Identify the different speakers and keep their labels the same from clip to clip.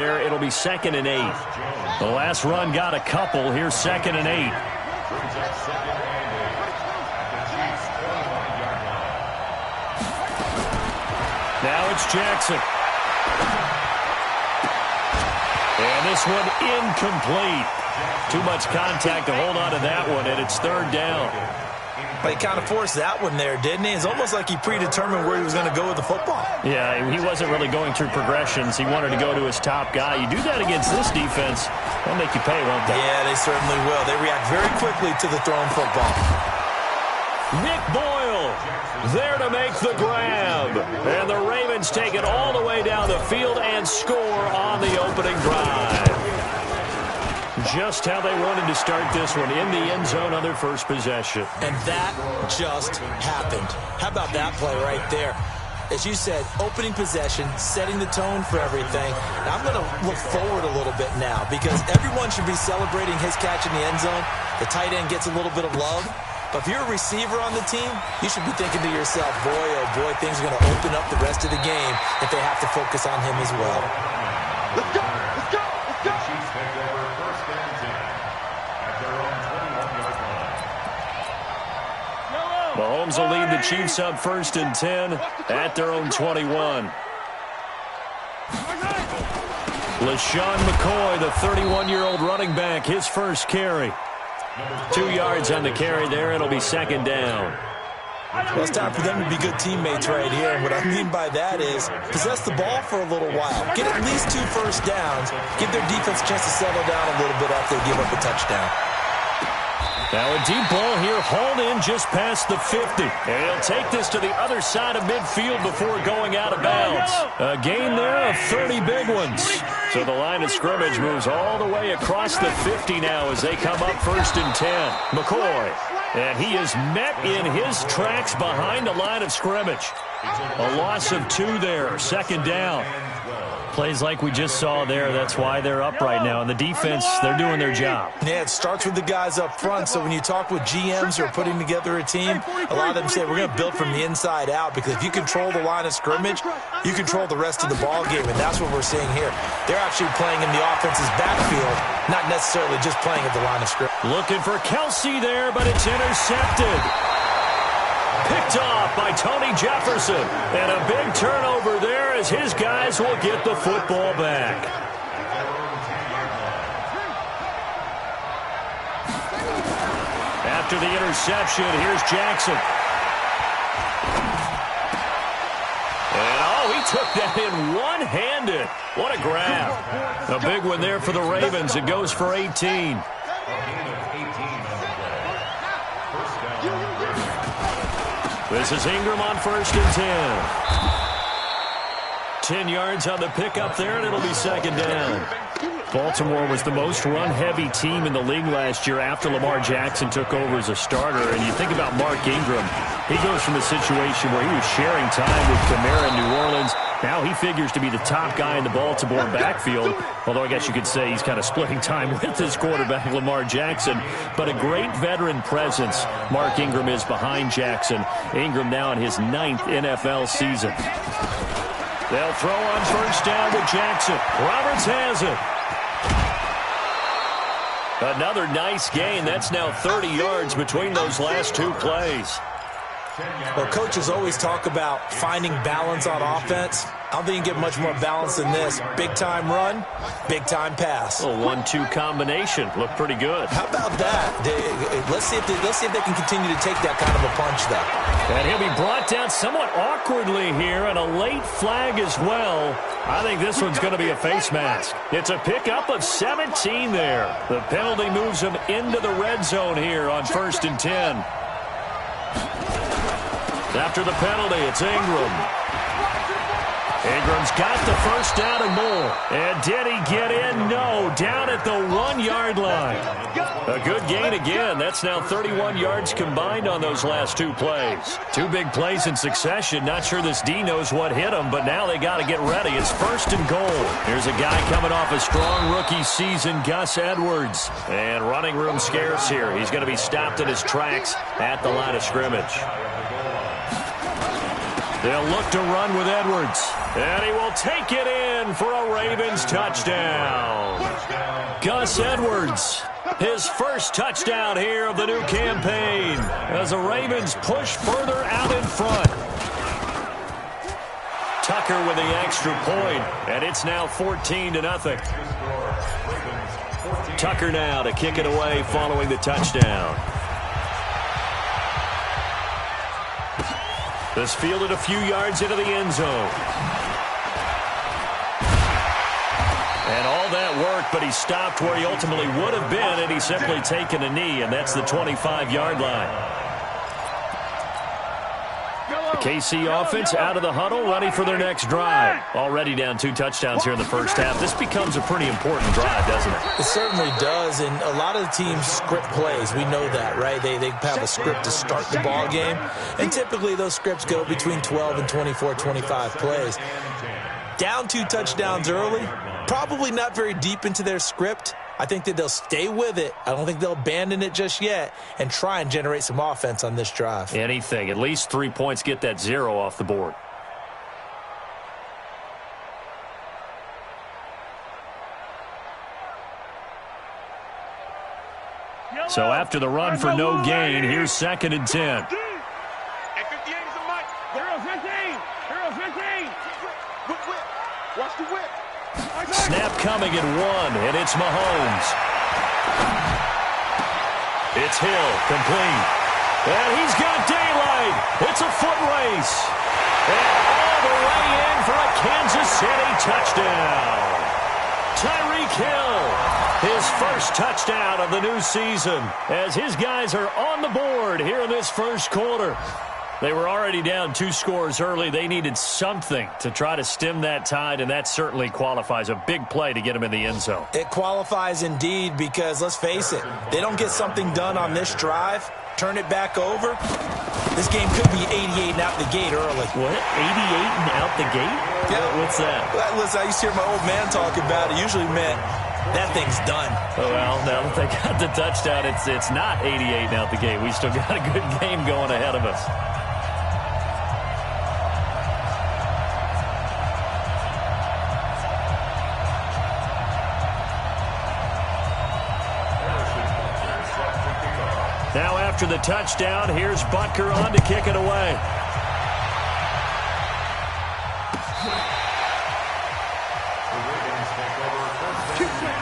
Speaker 1: There, it'll be 2nd and 8. The last run got a couple. Here's 2nd and 8. Now it's Jackson. And this one incomplete. Too much contact to hold on to that one, and it's 3rd down.
Speaker 2: But he kind of forced that one there, didn't he? It's almost like he predetermined where he was going to go with the football.
Speaker 1: Yeah, he wasn't really going through progressions. He wanted to go to his top guy. You do that against this defense, they'll make you pay, won't they?
Speaker 2: Yeah, they certainly will. They react very quickly to the thrown football.
Speaker 1: Nick Boyle there to make the grab. And the Ravens take it all the way down the field and score on the opening drive. Just how they wanted to start this one, in the end zone on their first possession.
Speaker 2: And that just happened. How about that play right there? As you said, opening possession, setting the tone for everything. Now I'm going to look forward a little bit now because everyone should be celebrating his catch in the end zone. The tight end gets a little bit of love. But if you're a receiver on the team, you should be thinking to yourself, boy, oh boy, things are going to open up the rest of the game if they have to focus on him as well.
Speaker 3: Let's go! Let's go! Let's go!
Speaker 1: Mahomes will lead the Chiefs up 1st and 10 at their own 21. LaShawn McCoy, the 31-year-old running back, his first carry. 2 yards on the carry there. It'll be 2nd down.
Speaker 2: Well, it's time for them to be good teammates right here. And what I mean by that is possess the ball for a little while. Get at least 2 first downs. Give their defense a chance to settle down a little bit after they give up a touchdown.
Speaker 1: Now a deep ball here, hauled in just past the 50. And he'll take this to the other side of midfield before going out of bounds. A gain there of 30 big ones. So the line of scrimmage moves all the way across the 50 now as they come up 1st and 10. McCoy. And he is met in his tracks behind the line of scrimmage. A loss of 2 there, 2nd down. Plays like we just saw there, that's why they're up right now. And the defense, they're doing their job.
Speaker 2: Yeah, it starts with the guys up front. So when you talk with GMs who are putting together a team, a lot of them say we're going to build from the inside out because if you control the line of scrimmage, you control the rest of the ball game, and that's what we're seeing here. They're actually playing in the offense's backfield, not necessarily just playing at the line of scrimmage.
Speaker 1: Looking for Kelsey there, but it's intercepted. Picked off by Tony Jefferson. And a big turnover there as his guys will get the football back. After the interception, here's Jackson. And oh, he took that in one-handed. What a grab. A big one there for the Ravens. It goes for 18. This is Ingram on 1st and 10. 10 yards on the pickup there, and it'll be 2nd down. Baltimore was the most run-heavy team in the league last year after Lamar Jackson took over as a starter. And you think about Mark Ingram. He goes from a situation where he was sharing time with Kamara in New Orleans. Now he figures to be the top guy in the Baltimore backfield, although I guess you could say he's kind of splitting time with his quarterback, Lamar Jackson. But a great veteran presence Mark Ingram is behind Jackson. Ingram now in his 9th NFL season. They'll throw on 1st down with Jackson. Roberts has it. Another nice gain. That's now 30 yards between those last 2 plays.
Speaker 2: Well, coaches always talk about finding balance on offense. I don't think you can get much more balance than this. Big-time run, big-time pass.
Speaker 1: A 1-2 combination. Looked pretty good.
Speaker 2: How about that? Let's see if they can continue to take that kind of a punch, though.
Speaker 1: And he'll be brought down somewhat awkwardly here, and a late flag as well. I think this one's going to be a face mask. It's a pickup of 17 there. The penalty moves him into the red zone here on 1st and 10. After the penalty, it's Ingram. Ingram's got the 1st down and more. And did he get in? No. Down at the 1-yard line. A good gain again. That's now 31 yards combined on those last 2 plays. 2 big plays in succession. Not sure this D knows what hit him, but now they got to get ready. It's 1st and goal. Here's a guy coming off a strong rookie season, Gus Edwards. And running room scarce here. He's going to be stopped in his tracks at the line of scrimmage. They'll look to run with Edwards. And he will take it in for a Ravens touchdown. Gus Edwards, his first touchdown here of the new campaign as the Ravens push further out in front. Tucker with the extra point, and it's now 14-0. Tucker now to kick it away following the touchdown. This fielded a few yards into the end zone. And all that work, but he stopped where he ultimately would have been, and he's simply taken a knee, and that's the 25-yard line. The KC offense out of the huddle, ready for their next drive. Already down 2 touchdowns here in the first half. This becomes a pretty important drive, doesn't it?
Speaker 2: It certainly does, and a lot of the teams script plays. We know that, right? They have a script to start the ball game, and typically those scripts go between 12 and 24, 25 plays. Down 2 touchdowns early, probably not very deep into their script. I think that they'll stay with it. I don't think they'll abandon it just yet and try and generate some offense on this drive.
Speaker 1: Anything. At least 3 points, get that 0 off the board. So after the run for no gain, here's 2nd and 10.
Speaker 3: Watch the whip.
Speaker 1: Snap coming at 1, and it's Mahomes. It's Hill, complete. And he's got daylight. It's a foot race. And all the way in for a Kansas City touchdown. Tyreek Hill, his first touchdown of the new season, as his guys are on the board here in this first quarter. They were already down 2 scores early. They needed something to try to stem that tide, and that certainly qualifies. A big play to get them in the end zone.
Speaker 2: It qualifies indeed because, let's face it, they don't get something done on this drive, turn it back over, this game could be 88 and out the gate early.
Speaker 1: What? 88 and out the gate?
Speaker 2: Yeah.
Speaker 1: What's that?
Speaker 2: Listen, I used to hear my old man talk about it. Usually meant that thing's done.
Speaker 1: Oh, well, now that they got the touchdown, it's not 88 and out the gate. We still got a good game going ahead of us. Now after the touchdown, here's Butker on to kick it away.
Speaker 4: The Ravens take over 1st and 10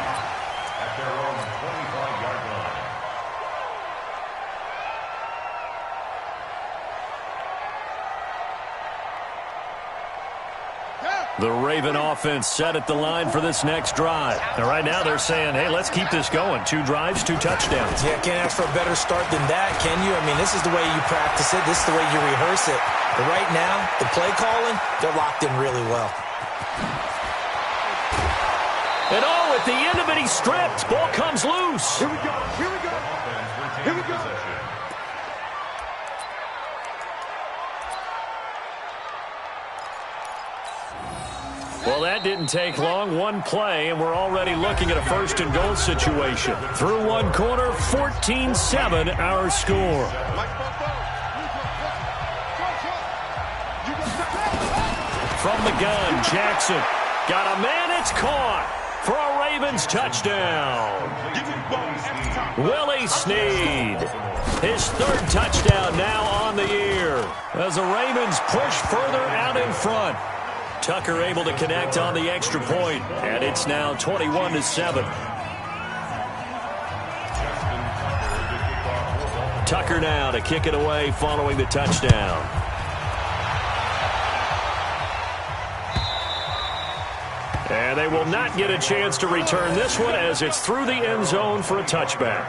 Speaker 4: at their own 25-yard line.
Speaker 1: The Raven offense set at the line for this next drive. And right now they're saying, hey, let's keep this going. 2 drives, 2 touchdowns.
Speaker 2: Yeah, can't ask for a better start than that, can you? I mean, this is the way you practice it. This is the way you rehearse it. But right now, the play calling, they're locked in really well.
Speaker 1: And oh, at the end of it, he stripped. Ball comes loose.
Speaker 3: Here we go. Here we go. Here we go.
Speaker 1: Well, that didn't take long. 1 play, and we're already looking at a 1st and goal situation. Through 1 quarter, 14-7 our score. From the gun, Jackson. Got a man, it's caught for a Ravens touchdown. Willie Snead, his 3rd touchdown now on the year as the Ravens push further out in front. Tucker able to connect on the extra point, and it's now 21-7. Tucker now to kick it away following the touchdown. And they will not get a chance to return this one as it's through the end zone for a touchback.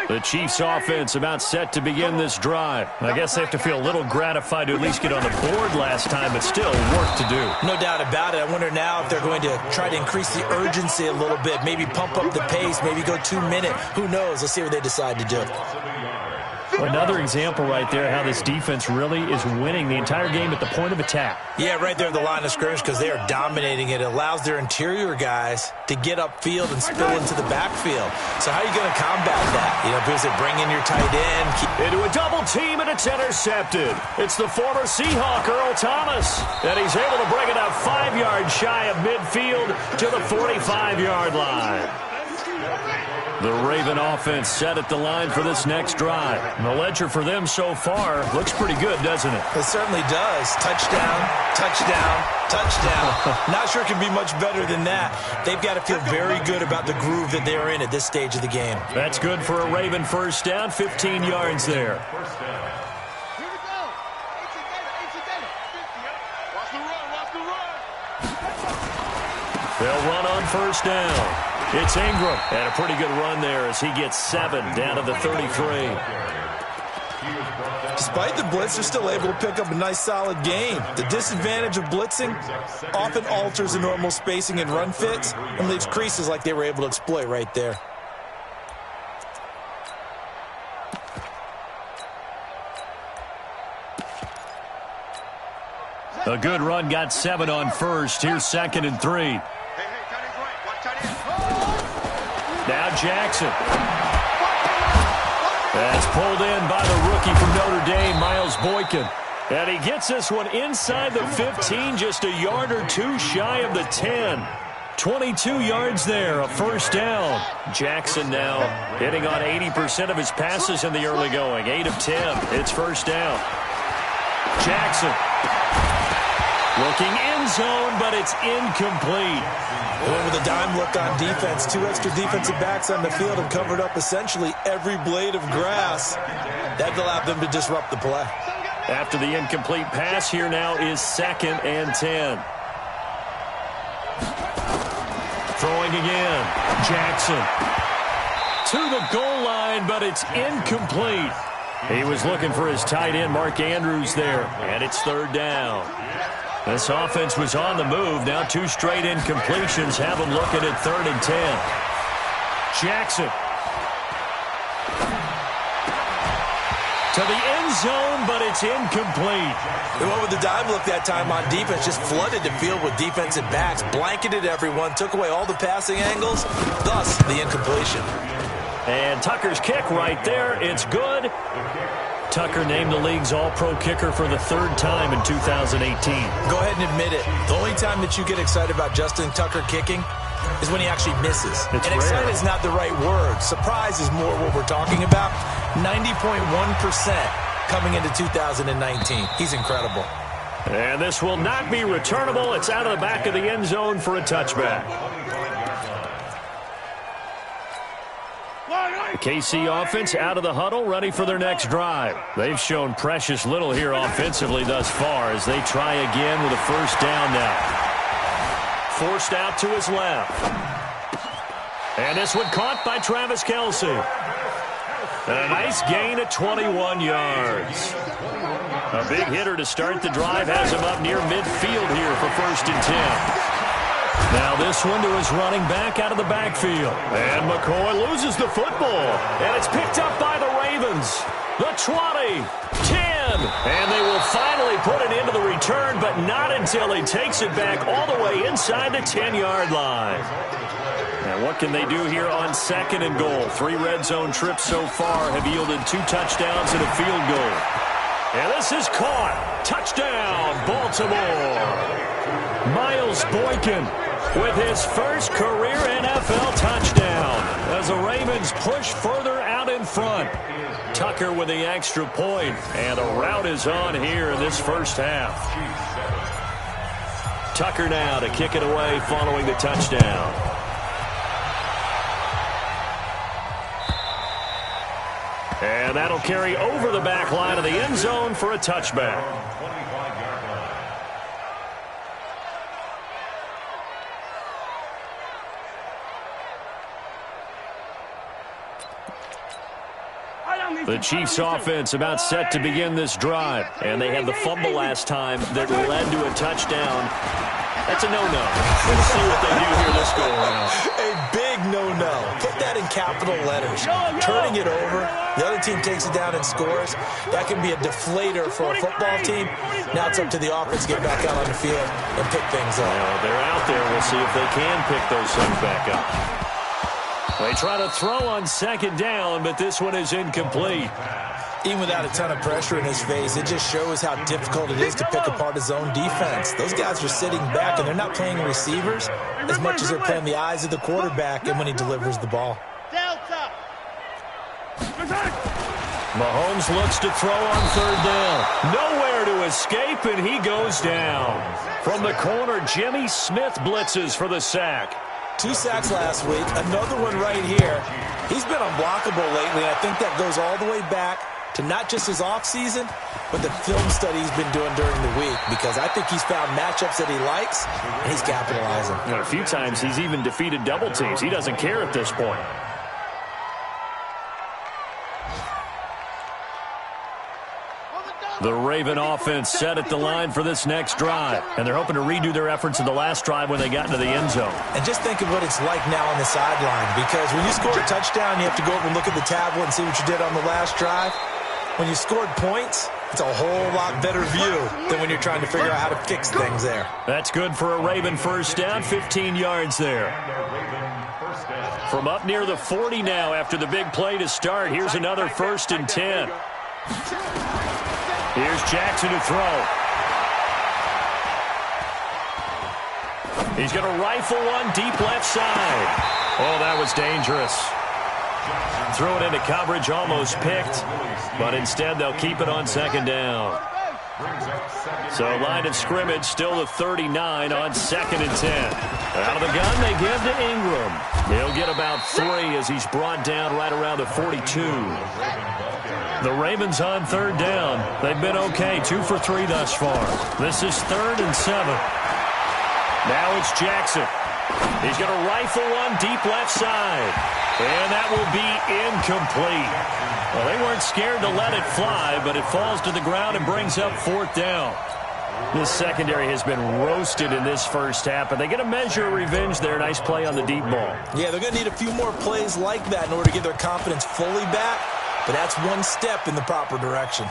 Speaker 1: The Chiefs offense about set to begin this drive. I guess they have to feel a little gratified to at least get on the board last time, but still work to do.
Speaker 2: No doubt about it. I wonder now if they're going to try to increase the urgency a little bit, maybe pump up the pace, maybe go 2 minute. Who knows? Let's see what they decide to do.
Speaker 1: Another example right there how this defense really is winning the entire game at the point of attack.
Speaker 2: Yeah, right there at the line of scrimmage because they are dominating it. It allows their interior guys to get upfield and spill into the backfield. So how are you going to combat that? You know, because they bring in your tight end.
Speaker 1: Into a double team, and it's intercepted. It's the former Seahawk, Earl Thomas. And he's able to bring it up 5 yards shy of midfield to the 45-yard line. The Raven offense set at the line for this next drive. And the ledger for them so far looks pretty good, doesn't it?
Speaker 2: It certainly does. Touchdown, touchdown, touchdown. Not sure it can be much better than that. They've got to feel very good about the groove that they're in at this stage of the game.
Speaker 1: That's good for a Raven first down, 15 yards there. They'll run on first down. It's Ingram, and a pretty good run there as he gets 7 down to the 33.
Speaker 2: Despite the blitz, they're still able to pick up a nice, solid gain. The disadvantage of blitzing often alters the normal spacing and run fits and leaves creases like they were able to exploit right there.
Speaker 1: A good run got 7 on first. Here's 2nd and 3. Now Jackson. That's pulled in by the rookie from Notre Dame, Miles Boykin. And he gets this one inside the 15, just a yard or two shy of the 10. 22 yards there, a first down. Jackson now hitting on 80% of his passes in the early going. 8 of 10. It's first down. Jackson. Looking end zone, but it's incomplete.
Speaker 2: Going with a dime look on defense. 2 extra defensive backs on the field and covered up essentially every blade of grass. That allowed them to disrupt the play.
Speaker 1: After the incomplete pass, here now is 2nd and 10. Throwing again. Jackson. To the goal line, but it's incomplete. He was looking for his tight end, Mark Andrews, there. And it's 3rd down. This offense was on the move. Now 2 straight incompletions have them looking at 3rd and 10. Jackson. To the end zone, but it's incomplete.
Speaker 2: They went with the dime look that time on defense. Just flooded the field with defensive backs. Blanketed everyone. Took away all the passing angles. Thus, the incompletion.
Speaker 1: And Tucker's kick right there. It's good. Tucker named the league's all-pro kicker for the 3rd time in 2018.
Speaker 2: Go ahead and admit it. The only time that you get excited about Justin Tucker kicking is when he actually misses.
Speaker 1: It's
Speaker 2: and excited is not the right word. Surprise is more what we're talking about. 90.1% coming into 2019. He's incredible.
Speaker 1: And this will not be returnable. It's out of the back of the end zone for a touchback. The KC offense out of the huddle, ready for their next drive. They've shown precious little here offensively thus far as they try again with a first down now. Forced out to his left. And this one caught by Travis Kelce. And a nice gain at 21 yards. A big hitter to start the drive has him up near midfield here for 1st and 10. Now this one to his running back out of the backfield. And McCoy loses the football. And it's picked up by the Ravens. The 20, 10. And they will finally put it into the return, but not until he takes it back all the way inside the 10-yard line. And what can they do here on 2nd and goal? 3 red zone trips so far have yielded 2 touchdowns and a field goal. And this is caught. Touchdown, Baltimore. Miles Boykin with his first career NFL touchdown as the Ravens push further out in front. Tucker with the extra point, and a rout is on here in this first half. Tucker now to kick it away following the touchdown. And that'll carry over the back line of the end zone for a touchback. The Chiefs offense about set to begin this drive. And they had the fumble last time that led to a touchdown. That's a no-no. Let's see what they do here this go-around.
Speaker 2: A big no-no. Put that in capital letters. Turning it over, the other team takes it down and scores. That can be a deflator for a football team. Now it's up to the offense to get back out on the field and pick things up.
Speaker 1: Well, they're out there. We'll see if they can pick those things back up. They try to throw on second down, but this one is incomplete.
Speaker 2: Even without a ton of pressure in his face, it just shows how difficult it is to pick apart his own defense. Those guys are sitting back, and they're not playing receivers as much as they're playing the eyes of the quarterback and when he delivers the ball.
Speaker 1: Mahomes looks to throw on third down. Nowhere to escape, and he goes down. From the corner, Jimmy Smith blitzes for the sack.
Speaker 2: 2 sacks last week, another one right here. He's been unblockable lately, and I think that goes all the way back to not just his offseason, but the film study he's been doing during the week, because I think he's found matchups that he likes, and he's capitalizing.
Speaker 1: And a few times he's even defeated double teams. He doesn't care at this point. The Raven offense set at the line for this next drive, and they're hoping to redo their efforts in the last drive when they got into the end zone.
Speaker 2: And just think of what it's like now on the sideline, because when you score a touchdown, you have to go over and look at the tablet and see what you did on the last drive. When you scored points, it's a whole lot better view than when you're trying to figure out how to fix things there.
Speaker 1: That's good for a Raven first down, 15 yards there. From up near the 40 now after the big play to start, here's another 1st and 10. Here's Jackson to throw. He's going to rifle one deep left side. Oh, that was dangerous. Threw it into coverage, almost picked, but instead they'll keep it on second down. So line of scrimmage still the 39 on 2nd and 10. Out of the gun, they give to Ingram. He'll get about 3 as he's brought down right around the 42. The Ravens on third down. They've been okay, 2 for 3 thus far. This is 3rd and 7. Now it's Jackson. He's going to rifle one deep left side. And that will be incomplete. Well, they weren't scared to let it fly, but it falls to the ground and brings up 4th down. This secondary has been roasted in this first half, but they get a measure of revenge there. Nice play on the deep ball. Yeah, they're going to need a few more plays like that in order to get their confidence fully back, but that's one step in the proper direction.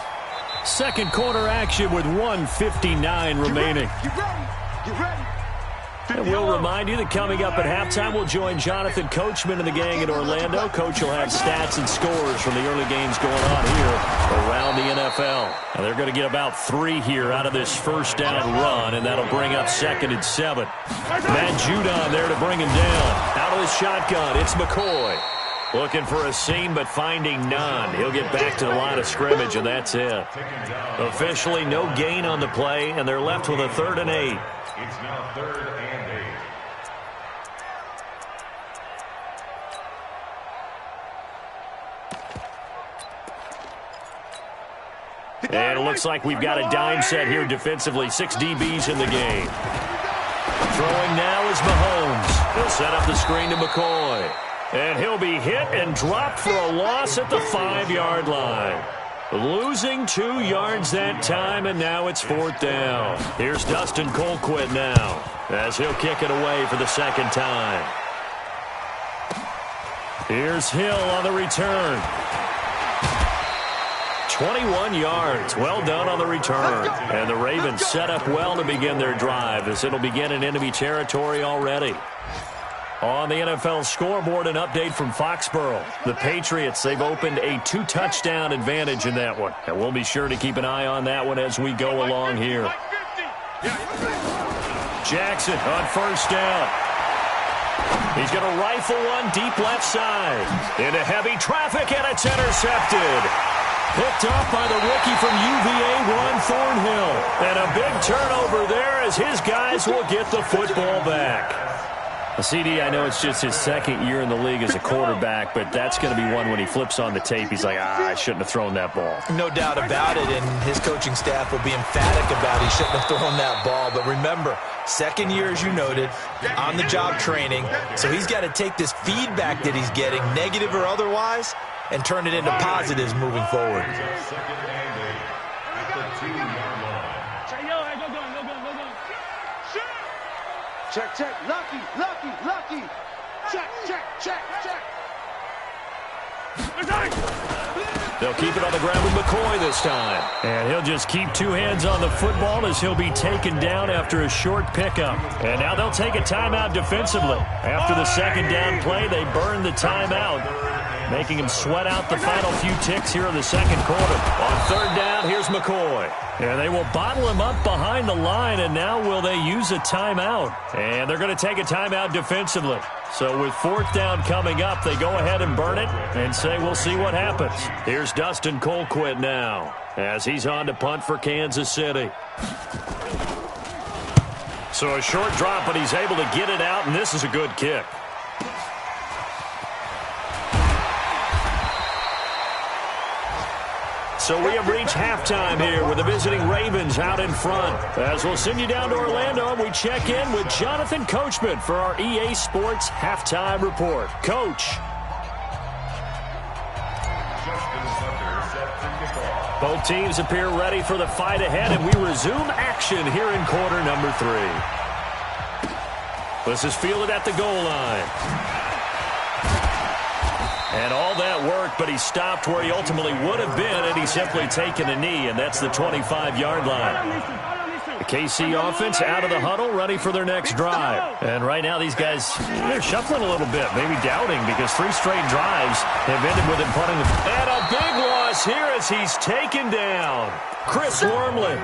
Speaker 1: Second quarter action with 1:59 remaining.
Speaker 3: You ready? You ready?
Speaker 1: And we'll remind you that coming up at halftime, we'll join Jonathan Coachman and the gang in Orlando. Coach will have stats and scores from the early games going on here around the NFL. And they're going to get about 3 here out of this first down run, and that'll bring up 2nd and 7. Matt Judon there to bring him down. Out of the shotgun, it's McCoy. Looking for a seam, but finding none. He'll get back to the line of scrimmage, and that's it. Officially, no gain on the play, and they're left with a 3rd and 8.
Speaker 4: It's now 3rd and 8.
Speaker 1: And it looks like we've got a dime set here defensively. 6 DBs in the game. Throwing now is Mahomes. He'll set up the screen to McCoy. And he'll be hit and dropped for a loss at the 5-yard line. Losing 2 yards that time, and now it's 4th down. Here's Dustin Colquitt now, as he'll kick it away for the 2nd time. Here's Hill on the return. 21 yards. Well done on the return. And the Ravens set up well to begin their drive, as it'll begin in enemy territory already. On the NFL scoreboard, an update from Foxborough. The Patriots, they've opened a 2-touchdown advantage in that one. And we'll be sure to keep an eye on that one as we go along here. Jackson on first down. He's going to rifle one deep left side. Into heavy traffic, and it's intercepted. Picked off by the rookie from UVA, Ron Thornhill. And a big turnover there as his guys will get the football back. CD, I know it's just his 2nd year in the league as a quarterback, but that's going to be one when he flips on the tape. He's like, I shouldn't have thrown that ball.
Speaker 2: No doubt about it, and his coaching staff will be emphatic about he shouldn't have thrown that ball. But remember, 2nd year, as you noted, on-the-job training, so he's got to take this feedback that he's getting, negative or otherwise, and turn it into positives moving forward.
Speaker 4: Second and 8 at the 2-yard line.
Speaker 3: Check, check. Lucky, lucky, lucky. Check, check, check, check.
Speaker 1: They'll keep it on the ground with McCoy this time. And he'll just keep two hands on the football as he'll be taken down after a short pickup. And now they'll take a timeout defensively. After the second down play, they burn the timeout, making him sweat out the final few ticks here in the second quarter. On third down, here's McCoy. And they will bottle him up behind the line, and now will they use a timeout? And they're going to take a timeout defensively. So with fourth down coming up, they go ahead and burn it and say we'll see what happens. Here's Dustin Colquitt now as he's on to punt for Kansas City. So a short drop, but he's able to get it out, and this is a good kick. So we have reached halftime here with the visiting Ravens out in front. As we'll send you down to Orlando, we check in with Jonathan Coachman for our EA Sports Halftime Report. Coach. Both teams appear ready for the fight ahead, and we resume action here in quarter number 3. This is fielded at the goal line. And all that work, but he stopped where he ultimately would have been, and he's simply taken a knee, and that's the 25-yard line. The KC offense out of the huddle, ready for their next drive. And right now these guys, they're shuffling a little bit, maybe doubting, because 3 straight drives have ended with him punting. And a big loss here as he's taken down. Chris Wormley.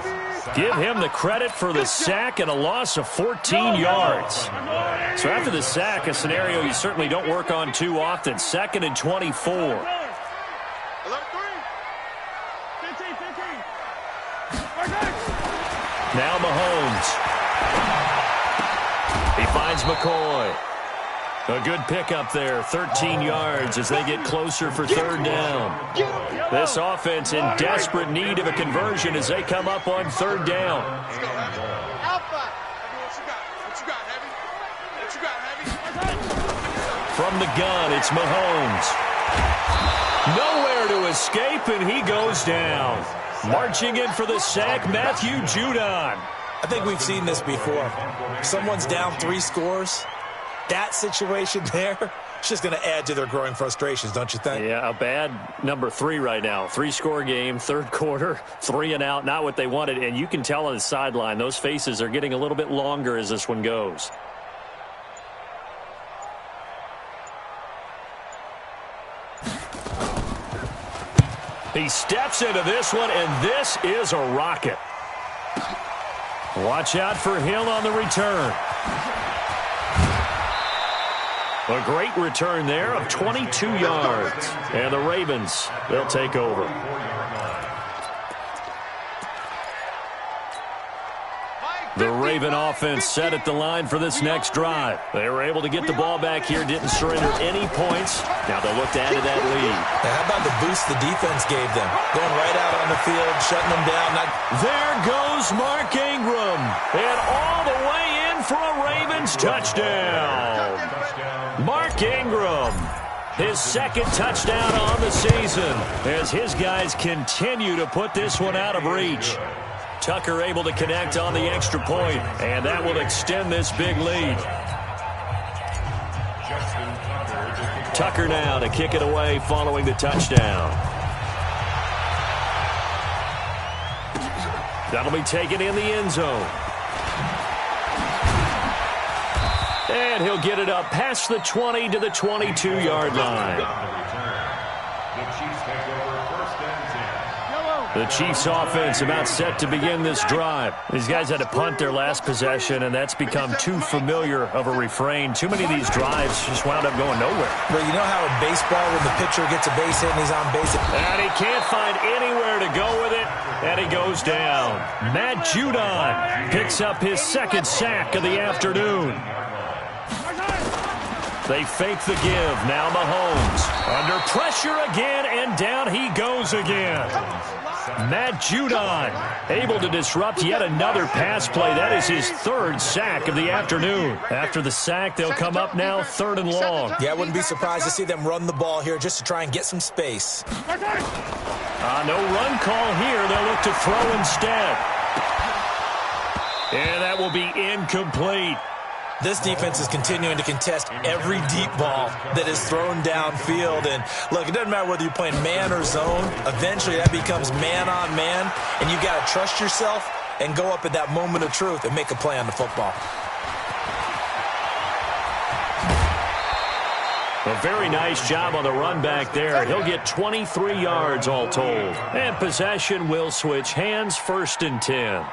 Speaker 1: Give him the credit for the sack and a loss of 14 yards. So after the sack, a scenario you certainly don't work on too often. 2nd and 24. Now Mahomes. He finds McCoy. A good pickup there, 13 yards as they get closer for third down. This offense in desperate need of a conversion as they come up on third down. From the gun, it's Mahomes. Nowhere to escape, and he goes down. Marching in for the sack, Matthew Judon.
Speaker 2: I think we've seen this before. Someone's down 3 scores. That situation there, it's just going to add to their growing frustrations, don't you think?
Speaker 1: Yeah, a bad number 3 right now. 3-score game, third quarter, 3 and out, not what they wanted. And you can tell on the sideline, those faces are getting a little bit longer as this one goes. He steps into this one, and this is a rocket. Watch out for Hill on the return. A great return there of 22 yards. And the Ravens, they'll take over. The Raven offense set at the line for this next drive. They were able to get the ball back here, didn't surrender any points. Now they'll look to add to that lead.
Speaker 2: Now how about the boost the defense gave them? Going right out on the field, shutting them down.
Speaker 1: There goes Mark Ingram. And all the way in for a Ravens touchdown. Mark Ingram, his 2nd touchdown on the season as his guys continue to put this one out of reach. Tucker able to connect on the extra point, and that will extend this big lead. Tucker now to kick it away following the touchdown. That'll be taken in the end zone. And he'll get it up past the 20 to the 22-yard line. The Chiefs offense about set to begin this drive. These guys had to punt their last possession, and that's become too familiar of a refrain. Too many of these drives just wound up going nowhere.
Speaker 2: But you know how in baseball when the pitcher gets a base hit and he's on base?
Speaker 1: And he can't find anywhere to go with it, and he goes down. Matt Judon picks up his 2nd sack of the afternoon. They fake the give. Now Mahomes under pressure again, and down he goes again. Matt Judon able to disrupt yet another pass play. That is his third sack of the afternoon. After the sack, they'll come up now 3rd and long.
Speaker 2: Yeah, I wouldn't be surprised to see them run the ball here just to try and get some space.
Speaker 1: No run call here. They'll look to throw instead. And that will be incomplete.
Speaker 2: This defense is continuing to contest every deep ball that is thrown downfield. And, look, it doesn't matter whether you're playing man or zone. Eventually, that becomes man-on-man, and you got to trust yourself and go up at that moment of truth and make a play on the football.
Speaker 1: A very nice job on the run back there. He'll get 23 yards all told. And possession will switch hands, 1st and 10.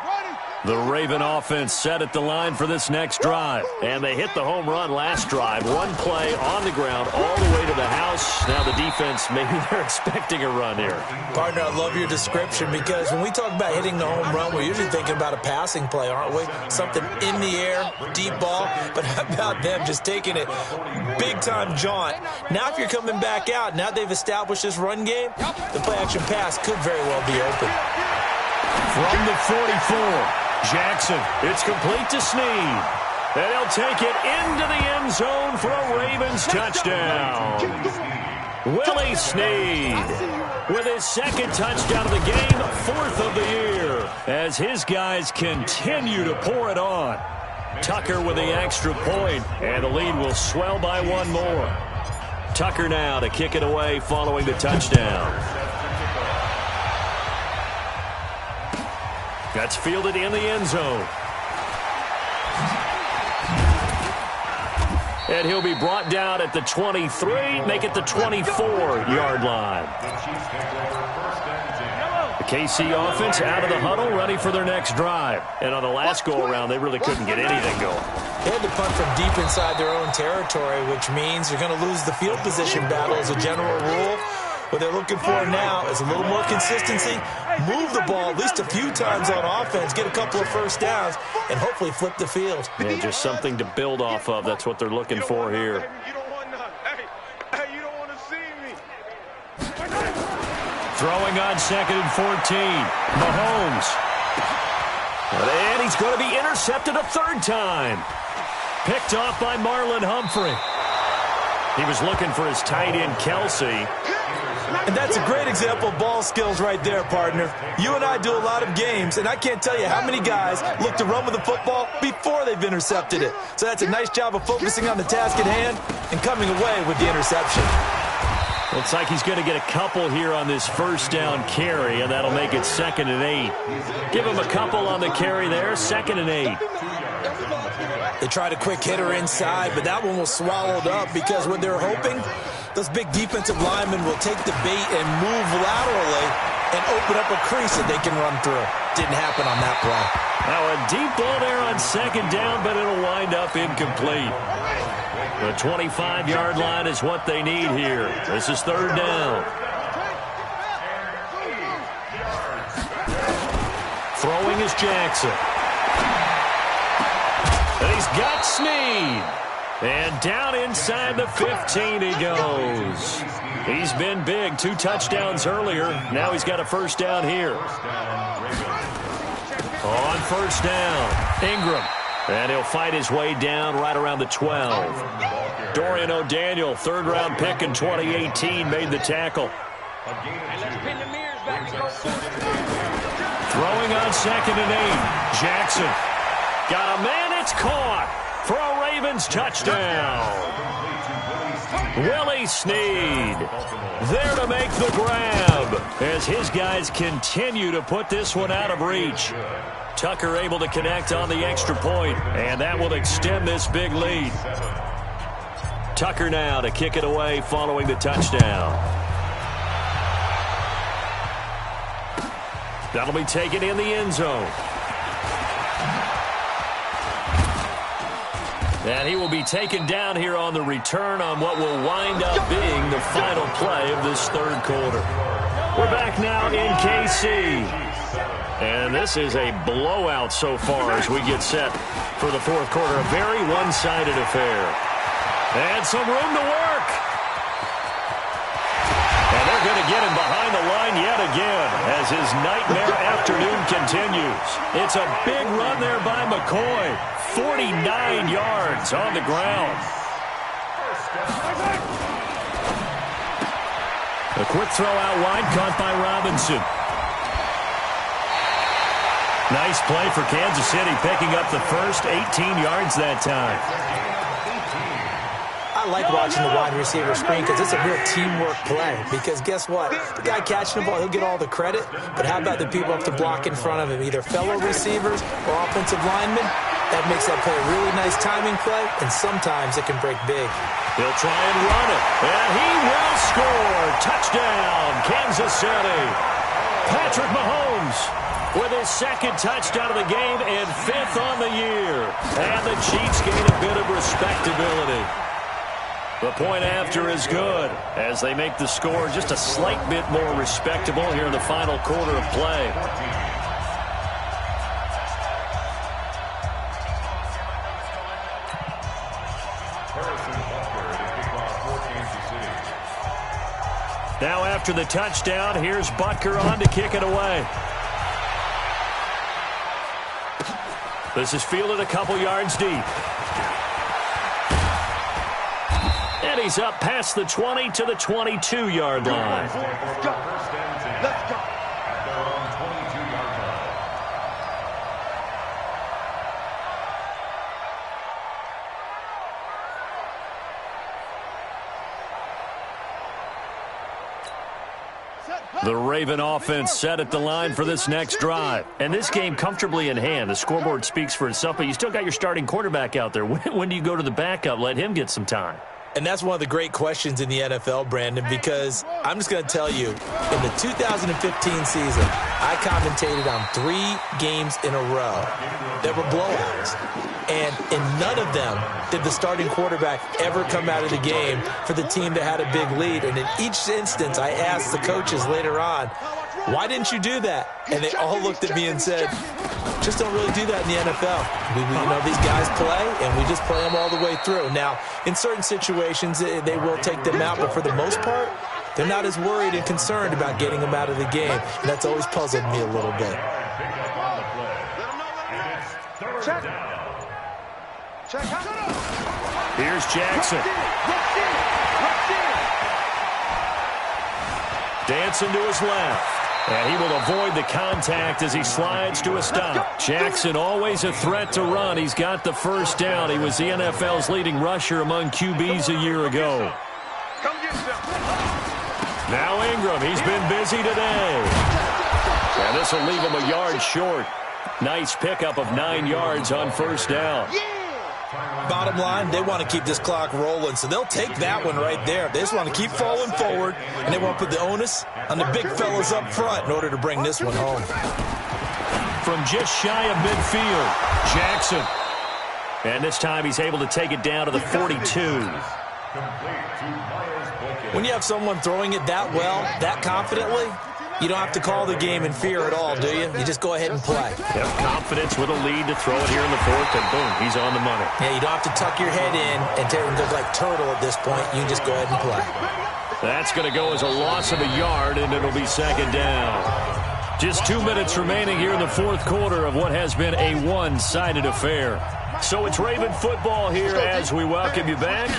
Speaker 1: The Raven offense set at the line for this next drive. And they hit the home run last drive. One play on the ground all the way to the house. Now the defense, maybe they're expecting a run here.
Speaker 2: Partner, I love your description because when we talk about hitting the home run, we're usually thinking about a passing play, aren't we? Something in the air, deep ball. But how about them just taking it big-time jaunt? Now if you're coming back out, now they've established this run game, the play-action pass could very well be open.
Speaker 1: From the 44. Jackson, it's complete to Snead. And he'll take it into the end zone for a Ravens touchdown. Willie Snead with his 2nd touchdown of the game, 4th of the year, as his guys continue to pour it on. Tucker with the extra point, and the lead will swell by 1 more. Tucker now to kick it away following the touchdown. That's fielded in the end zone. And he'll be brought down at the 23, make it the 24-yard line. The KC offense out of the huddle, ready for their next drive. And on the last go-around, they really couldn't get anything going.
Speaker 2: They had to punt from deep inside their own territory, which means you're going to lose the field position battle as a general rule. What they're looking for now is a little more consistency, move the ball at least a few times on offense, get a couple of first downs, and hopefully flip the field.
Speaker 1: Yeah, just something to build off of. That's what they're looking for here. Throwing on 2nd and 14. Mahomes. And he's going to be intercepted a 3rd time. Picked off by Marlon Humphrey. He was looking for his tight end, Kelsey.
Speaker 2: And that's a great example of ball skills right there, partner. You and I do a lot of games, and I can't tell you how many guys look to run with the football before they've intercepted it. So that's a nice job of focusing on the task at hand and coming away with the interception.
Speaker 1: Looks like he's going to get a couple here on this 1st down carry, and that'll make it 2nd and 8. Give him a couple on the carry there, 2nd and 8.
Speaker 2: They tried a quick hitter inside, but that one was swallowed up because what they're hoping, those big defensive linemen will take the bait and move laterally and open up a crease that they can run through. Didn't happen on that play.
Speaker 1: Now a deep ball there on 2nd down, but it'll wind up incomplete. The 25-yard line is what they need here. This is 3rd down. Throwing is Jackson. And he's got Snead. And down inside the 15 he goes. He's been big. 2 touchdowns earlier. Now he's got a 1st down here. On 1st down, Ingram. And he'll fight his way down right around the 12. Dorian O'Daniel, 3rd-round pick in 2018, made the tackle. Throwing on 2nd and 8. Jackson. Got a man, it's caught for a Ravens touchdown. Willie Snead there to make the grab as his guys continue to put this one out of reach. Tucker able to connect on the extra point, and that will extend this big lead. Tucker now to kick it away following the touchdown. That'll be taken in the end zone. And he will be taken down here on the return on what will wind up being the final play of this 3rd quarter. We're back now in KC. And this is a blowout so far as we get set for the 4th quarter. A very one-sided affair. And some room to work. And they're going to get him behind the line yet again as his nightmare afternoon continues. It's a big run there by McCoy. 49 yards on the ground. A quick throw out wide, caught by Robinson. Nice play for Kansas City, picking up the first 18 yards that time.
Speaker 2: I like watching the wide receiver screen because it's a real teamwork play. Because guess what? The guy catching the ball, he'll get all the credit. But how about the people up to block in front of him, either fellow receivers or offensive linemen? That makes that play a really nice timing play, and sometimes it can break big.
Speaker 1: He'll try and run it, and he will score. Touchdown, Kansas City. Patrick Mahomes with his second touchdown of the game and 5th on the year. And the Chiefs gain a bit of respectability. The point after is good as they make the score just a slight bit more respectable here in the final quarter of play. Now after the touchdown, here's Butker on to kick it away. This is fielded a couple yards deep. And he's up past the 20 to the 22-yard line.
Speaker 3: Let's go. Let's go.
Speaker 4: At their own 22-yard line.
Speaker 1: The Raven offense set at the line for this next drive. And this game comfortably in hand. The scoreboard speaks for itself, but you still got your starting quarterback out there. When do you go to the backup? Let him get some time.
Speaker 2: And that's one of the great questions in the NFL, Brandon, because I'm just going to tell you, in the 2015 season, I commentated on 3 games in a row that were blowouts. And in none of them did the starting quarterback ever come out of the game for the team that had a big lead. And in each instance, I asked the coaches later on, why didn't you do that? And they all looked at me and said, just don't really do that in the NFL. You know, these guys play, and we just play them all the way through. Now, in certain situations, they will take them out, but for the most part, they're not as worried and concerned about getting them out of the game. And that's always puzzled me a little bit.
Speaker 3: Check. Check.
Speaker 1: Here's Jackson. Dancing to his left. And he will avoid the contact as he slides to a stop. Jackson always a threat to run. He's got the first down. He was the NFL's leading rusher among QBs a year ago. Now Ingram, he's been busy today. And this will leave him a yard short. Nice pickup of 9 yards on first down.
Speaker 2: Bottom line, they want to keep this clock rolling, so they'll take that one right there. They just want to keep falling forward, and they want to put the onus on the big fellas up front in order to bring this one home.
Speaker 1: From just shy of midfield, Jackson. And this time he's able to take it down to the 42.
Speaker 2: When you have someone throwing it that well, that confidently, you don't have to call the game in fear at all, do you? You just go ahead and play.
Speaker 1: Yep, confidence with a lead to throw it here in the fourth, and boom, he's on the money.
Speaker 2: Yeah, you don't have to tuck your head in and go like turtle at this point. You can just go ahead and play.
Speaker 1: That's going to go as a loss of a yard, and it'll be second down. Just 2 minutes remaining here in the fourth quarter of what has been a one-sided affair. So it's Raven football here as we welcome you back.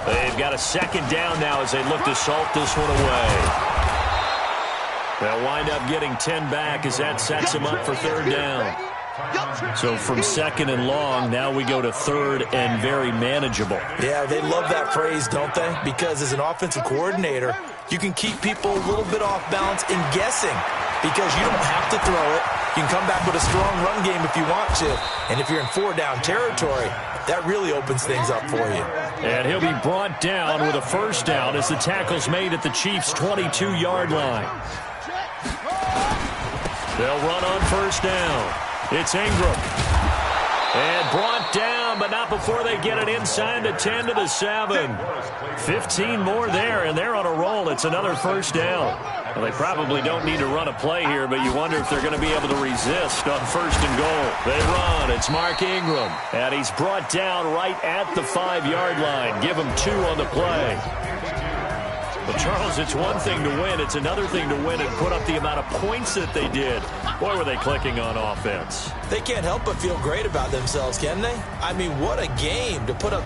Speaker 1: They've got a second down now as they look to salt this one away. They'll wind up getting 10 back as that sets them up for third down. So from second and long, now we go to third and very manageable.
Speaker 2: Yeah, they love that phrase, don't they? Because as an offensive coordinator, you can keep people a little bit off balance in guessing because you don't have to throw it. You can come back with a strong run game if you want to. And if you're in 4-down territory, that really opens things up for you.
Speaker 1: And he'll be brought down with a first down as the tackle's made at the Chiefs' 22-yard line. They'll run on first down. It's Ingram. And brought down, but not before they get it inside the 10 to the 7. 15 more there, and they're on a roll. It's another first down. Well, they probably don't need to run a play here, but you wonder if they're going to be able to resist on first and goal. They run. It's Mark Ingram. And he's brought down right at the 5-yard line. Give him 2 on the play. Well, Charles, it's one thing to win. It's another thing to win and put up the amount of points that they did. Boy, were they clicking on offense.
Speaker 2: They can't help but feel great about themselves, can they? I mean, what a game to put up.